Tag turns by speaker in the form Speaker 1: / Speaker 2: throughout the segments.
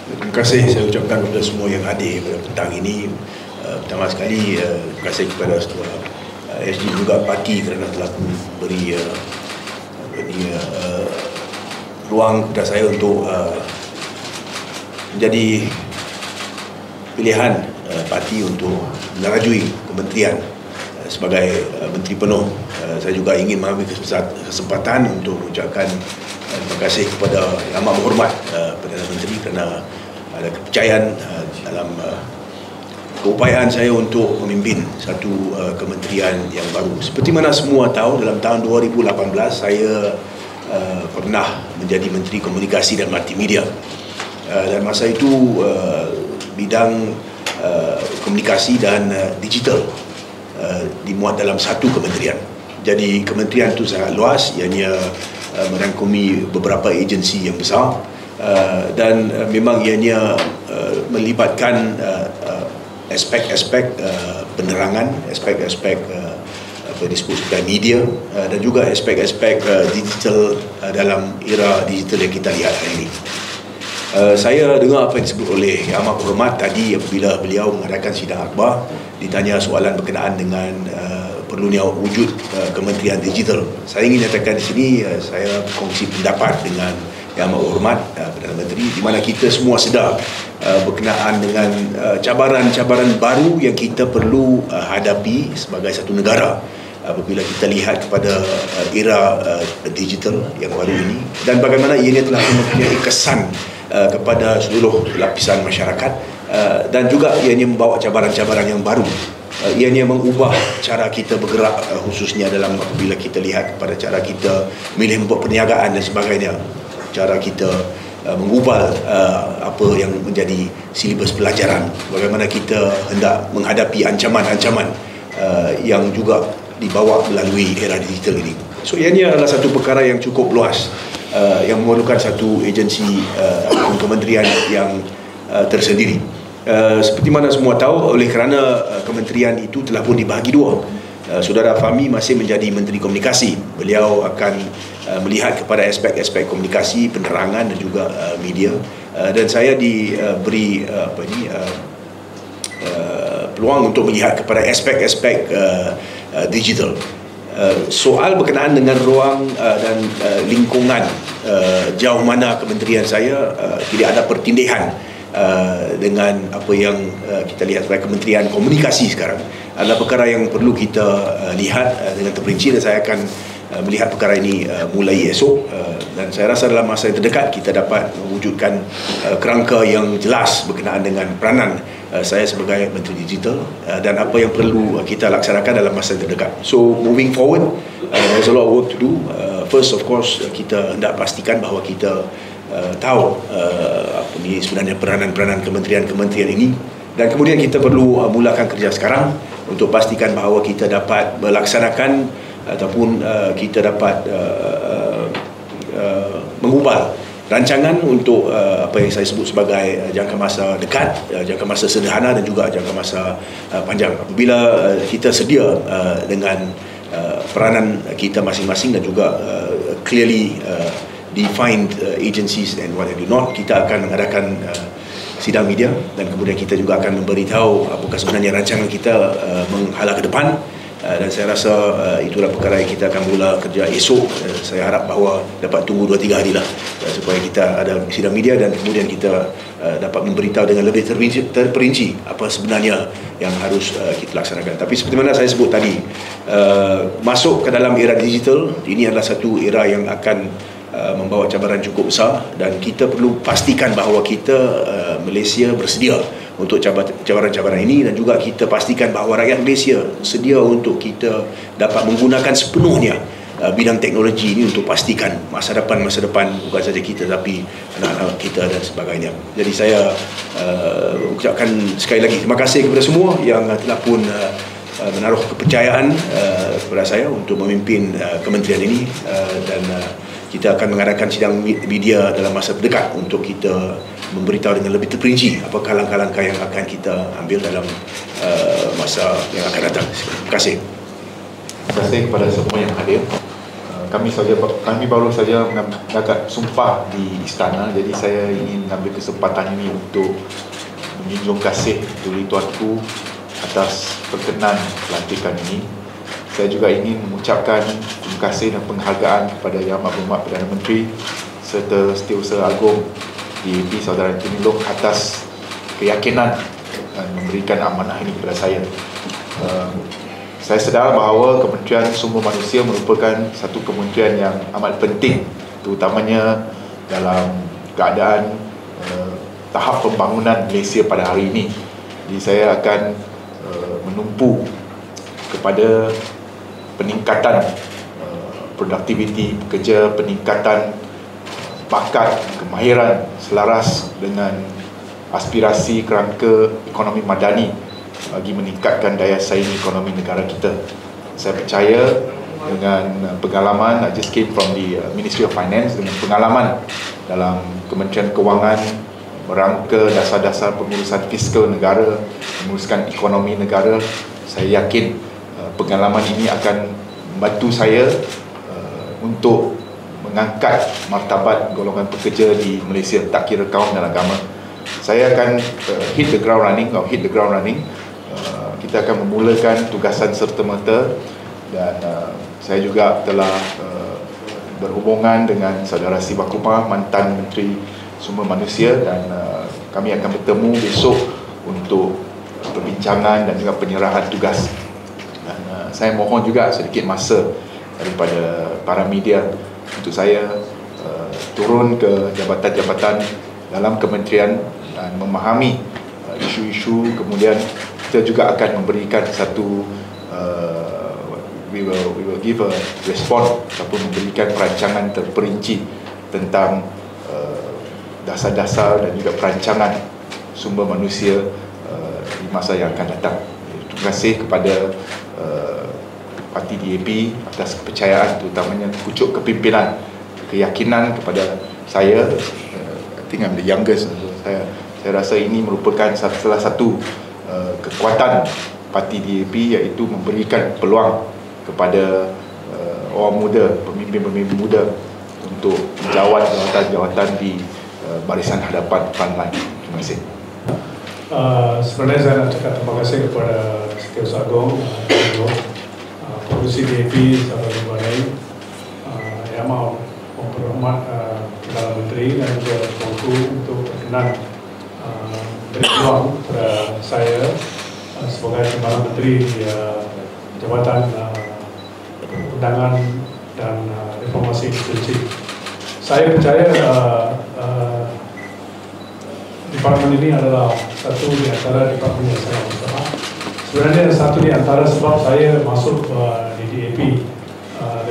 Speaker 1: Terima kasih saya ucapkan kepada semua yang hadir pada petang ini. Pertama sekali, terima kasih kepada Ketua SG juga parti kerana telah memberi ruang kepada saya untuk menjadi pilihan parti untuk menerajui kementerian sebagai menteri penuh. Saya juga ingin mengambil kesempatan untuk mengucapkan terima kasih kepada Yang Amat Berhormat Perdana Menteri kerana ada kepercayaan dalam keupayaan saya untuk memimpin satu kementerian yang baru. Seperti mana semua tahu, dalam tahun 2018 saya pernah menjadi Menteri Komunikasi dan Multimedia. Dan masa itu bidang komunikasi dan digital dimuat dalam satu kementerian. Jadi kementerian itu sangat luas, ianya merangkumi beberapa agensi yang besar, dan memang ianya melibatkan aspek-aspek penerangan, aspek-aspek apa disebut sebagai media, dan juga aspek-aspek digital dalam era digital yang kita lihat hari ini. Saya dengar apa yang disebut oleh Yang Amat Berhormat tadi apabila beliau mengadakan sidang akhbar, ditanya soalan berkenaan dengan perlunya wujud Kementerian Digital. Saya ingin nyatakan di sini, saya berkongsi pendapat dengan Yang Amat Berhormat Perdana Menteri, di mana kita semua sedar berkenaan dengan cabaran-cabaran baru yang kita perlu hadapi sebagai satu negara apabila kita lihat kepada era digital yang baru ini, dan bagaimana ianya telah mempunyai kesan kepada seluruh lapisan masyarakat, dan juga ianya membawa cabaran-cabaran yang baru. Ianya mengubah cara kita bergerak, khususnya dalam apabila kita lihat kepada cara kita milih membuat perniagaan dan sebagainya, cara kita mengubah apa yang menjadi silibus pelajaran, bagaimana kita hendak menghadapi ancaman-ancaman yang juga dibawa melalui era digital ini. So ianya adalah satu perkara yang cukup luas, yang memerlukan satu agensi kementerian yang tersendiri. Seperti mana semua tahu, oleh kerana kementerian itu telah pun dibahagi dua. Saudara Fahmi masih menjadi Menteri Komunikasi. Beliau akan melihat kepada aspek-aspek komunikasi, penerangan dan juga media. Dan saya diberi peluang untuk melihat kepada aspek-aspek digital. Soal berkenaan dengan ruang dan lingkungan, jauh mana kementerian saya, tidak ada pertindihan dengan apa yang kita lihat sebagai Kementerian Komunikasi sekarang, adalah perkara yang perlu kita lihat dengan terperinci, dan saya akan melihat perkara ini mulai esok, dan saya rasa dalam masa yang terdekat kita dapat mewujudkan kerangka yang jelas berkenaan dengan peranan saya sebagai Menteri Digital dan apa yang perlu kita laksanakan dalam masa yang terdekat. So moving forward, there's a lot of work to do. First of course, kita hendak pastikan bahawa kita tahu apa ni sebenarnya peranan-peranan kementerian-kementerian ini, dan kemudian kita perlu mulakan kerja sekarang untuk pastikan bahawa kita dapat melaksanakan ataupun kita dapat mengubah rancangan untuk apa yang saya sebut sebagai jangka masa dekat, jangka masa sederhana dan juga jangka masa panjang. Apabila kita sedia dengan peranan kita masing-masing dan juga clearly defined agencies and what have you not, kita akan mengadakan sidang media, dan kemudian kita juga akan memberitahu apakah sebenarnya rancangan kita menghala ke depan. Dan saya rasa itulah perkara yang kita akan mula kerja esok. Saya harap bahawa dapat tunggu 2-3 hari lah supaya kita ada sidang media, dan kemudian kita dapat memberitahu dengan lebih terperinci apa sebenarnya yang harus kita laksanakan. Tapi seperti mana saya sebut tadi, masuk ke dalam era digital ini adalah satu era yang akan membawa cabaran cukup besar, dan kita perlu pastikan bahawa kita Malaysia bersedia untuk cabaran-cabaran ini, dan juga kita pastikan bahawa rakyat Malaysia sedia untuk kita dapat menggunakan sepenuhnya bidang teknologi ini untuk pastikan masa depan bukan saja kita tapi anak-anak kita dan sebagainya. Jadi saya ucapkan sekali lagi terima kasih kepada semua yang telah pun menaruh kepercayaan kepada saya untuk memimpin kementerian ini, dan kita akan mengadakan sidang media dalam masa terdekat untuk kita memberitahu dengan lebih terperinci apakah langkah-langkah yang akan kita ambil dalam masa yang akan datang. Terima kasih.
Speaker 2: Terima kasih kepada semua yang hadir. kami baru saja mendapat sumpah di istana, jadi saya ingin ambil kesempatan ini untuk menjunjung kasih Duli Tuanku atas perkenan pelantikan ini. Saya juga ingin mengucapkan terima kasih dan penghargaan kepada Yang Berhormat Perdana Menteri serta Setiausaha Agong DAP Saudara Anthony Loke atas keyakinan dan memberikan amanah ini kepada saya. Saya sedar bahawa Kementerian Sumber Manusia merupakan satu kementerian yang amat penting, terutamanya dalam keadaan tahap pembangunan Malaysia pada hari ini. Jadi saya akan menumpu kepada peningkatan produktiviti pekerja, peningkatan bakat, kemahiran selaras dengan aspirasi kerangka ekonomi madani bagi meningkatkan daya saing ekonomi negara kita. Saya percaya dengan pengalaman, I just came from the Ministry of Finance, dengan pengalaman dalam Kementerian Kewangan merangka dasar-dasar pengurusan fiskal negara, menguruskan ekonomi negara, saya yakin pengalaman ini akan membantu saya untuk mengangkat martabat golongan pekerja di Malaysia, tak kira kaum dan agama. Saya akan hit the ground running. Kita akan memulakan tugasan serta-merta, dan saya juga telah berhubungan dengan saudara Siva Kumar, mantan Menteri Sumber Manusia, dan kami akan bertemu besok untuk perbincangan dan juga penyerahan tugas. Dan saya mohon juga sedikit masa daripada para media untuk saya turun ke jabatan-jabatan dalam kementerian dan memahami isu-isu. Kemudian kita juga akan memberikan satu we will give a response ataupun memberikan perancangan terperinci tentang dasar-dasar dan juga perancangan sumber manusia di masa yang akan datang. Terima kasih kepada Parti DAP atas kepercayaan, terutamanya pucuk kepimpinan, keyakinan kepada saya. I think I'm the youngest. Saya rasa ini merupakan salah satu kekuatan Parti DAP, iaitu memberikan peluang kepada orang muda, pemimpin-pemimpin muda untuk menjawat jawatan-jawatan di barisan hadapan frontline. Terima kasih.
Speaker 3: Sebenarnya saya nak cakap terima kasih kepada Setiausaha Agong, Pengurusi DAP, sahabat Ibarai, Yang Berhormat Perdana Menteri dan juga Tuanku untuk berkenan beri peluang kepada saya sebagai Perdana Menteri di Jabatan Undangan dan Reformasi Konstitusi. Saya percaya departemen ini adalah satu di antara departemen yang saya bersama. Sebenarnya satu di antara sebab saya masuk di DAP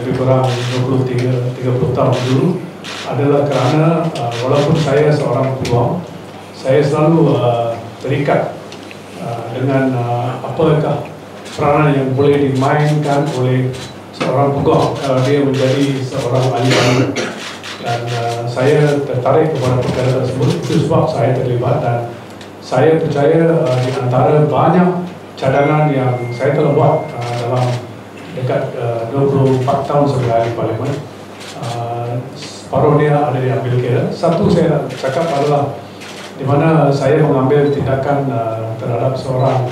Speaker 3: lebih kurang 30 tahun dulu adalah kerana walaupun saya seorang peguam, saya selalu terikat dengan apakah peranan yang boleh dimainkan oleh seorang peguam kalau dia menjadi seorang ahli baru. Dan saya tertarik kepada perkara tersebut, itu sebab saya terlibat, dan saya percaya di antara banyak cadangan yang saya telah buat dalam dekat 24 tahun sebagai ahli parlimen, separuh dia ada diambil kira. Satu saya nak cakap adalah di mana saya mengambil tindakan terhadap seorang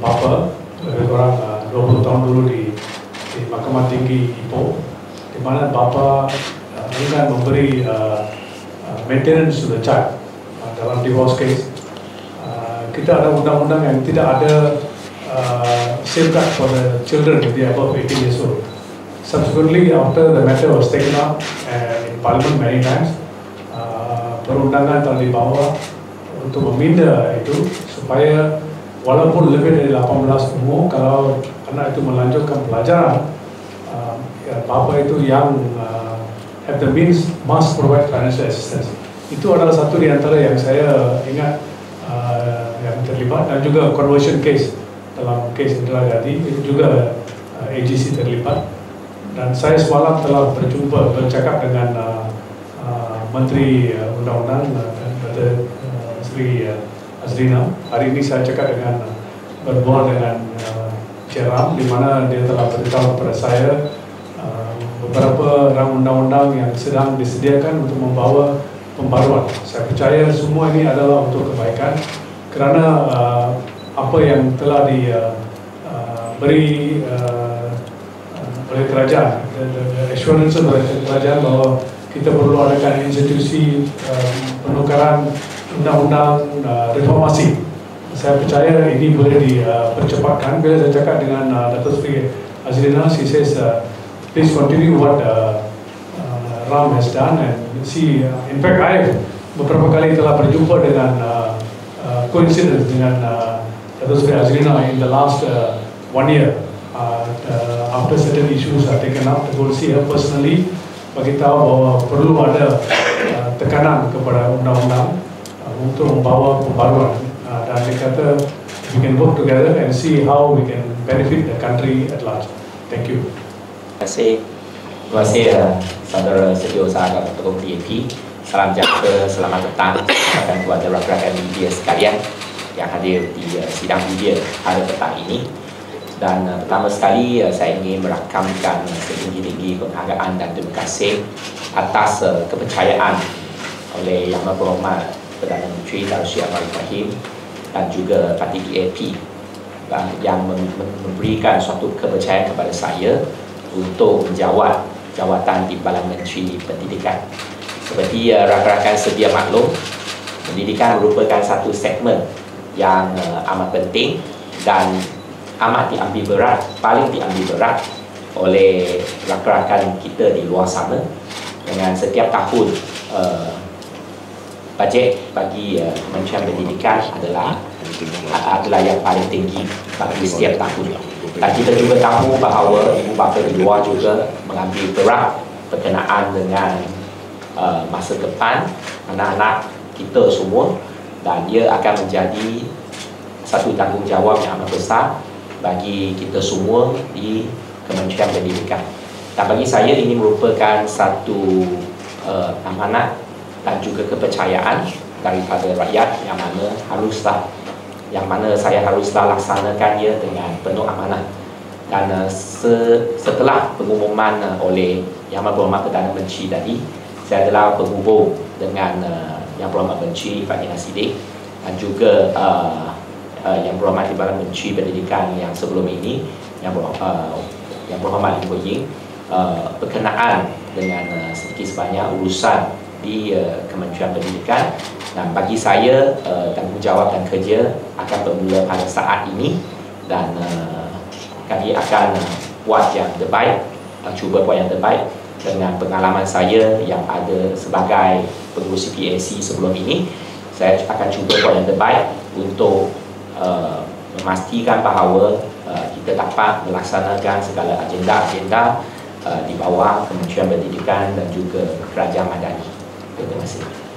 Speaker 3: bapa lebih kurang 20 tahun dulu di Mahkamah Tinggi Ipoh, di mana bapa enggan memberi maintenance to the child dalam divorce case. Kita ada undang-undang yang tidak ada safeguard for the children if they are above 18 years old. Subsequently, after the matter was taken up in Parliament many times, perundangan telah dibawa untuk meminda itu supaya walaupun lebih dari 18 umur, kalau anak itu melanjutkan pelajaran, bapa itu yang have the means must provide financial assistance. Itu adalah satu di antara yang saya ingat yang terlibat, dan juga conversion case dalam kes Indira Gandhi itu juga AGC terlibat. Dan saya semalam telah bercakap dengan Menteri Undang-Undang Dr. Sri Azrina. Hari ini saya cakap berbual dengan Ceram, di mana dia telah beritahu kepada saya beberapa undang-undang yang sedang disediakan untuk membawa pembaruan. Saya percaya semua ini adalah untuk kebaikan kerana apa yang telah diberi oleh kerajaan, assurance oleh kerajaan bahawa kita perlu adakan institusi penukaran undang-undang reformasi. Saya percaya ini boleh dipercepatkan. Bila saya cakap dengan Dato' Sri Azlina, she says, please continue what Ram has done and see. In fact, I beberapa kali telah berjumpa dengan coincidence dengan Dato' Sri Azlina in the last 1 year. After certain issues are taken up, to go see her personally, bagi tahu bahawa perlu ada tekanan kepada undang-undang untuk membawa pembaruan. Dan dia kata, we can work together and see how we can benefit the country at large. Thank you.
Speaker 4: Terima kasih saudara setiausaha Ketua DAP. Salam sejahtera, selamat datang kepada rakan-rakan media sekalian yang hadir di sidang media pada petang ini. Dan pertama sekali saya ingin merakamkan setinggi-tinggi penghargaan dan terima kasih atas kepercayaan oleh Yang Berhormat Perdana Menteri Tan Sri Anwar Ibrahim dan juga parti DAP yang memberikan suatu kepercayaan kepada saya untuk menjawat jawatan Timbalan Menteri Pendidikan. Seperti rakan-rakan sedia maklum, pendidikan merupakan satu segmen yang amat penting dan amat diambil berat, paling diambil berat oleh rakan-rakan kita di luar sana. Dengan setiap tahun bajet bagi Kementerian Pendidikan adalah yang paling tinggi bagi setiap tahun. Dan kita juga tahu bahawa ibu bapa di luar juga mengambil berat berkenaan dengan masa depan anak-anak kita semua, dan ia akan menjadi satu tanggungjawab yang amat besar bagi kita semua di Kementerian Pendidikan. Dan bagi saya ini merupakan satu amanat dan juga kepercayaan daripada rakyat yang mana saya haruslah laksanakannya dengan penuh amanah. Dan setelah pengumuman oleh Yang Berhormat Perdana Menteri tadi, saya telah berhubung dengan Yang Berhormat Menteri Fadhil Nasidik dan juga Yang Berhormat Timbalan Menteri Pendidikan yang sebelum ini, Yang Berhormat Lim Ho Ying, berkenaan dengan sedikit sebanyak urusan di Kementerian Pendidikan. Dan bagi saya, tanggungjawab dan kerja akan bermula pada saat ini, dan kami akan buat yang terbaik, cuba buat yang terbaik dengan pengalaman saya yang ada sebagai pengurusi PAC sebelum ini. Saya akan cuba buat yang terbaik untuk memastikan bahawa kita dapat melaksanakan segala agenda-agenda di bawah Kementerian Pendidikan dan juga Kerajaan Madani. Terima kasih.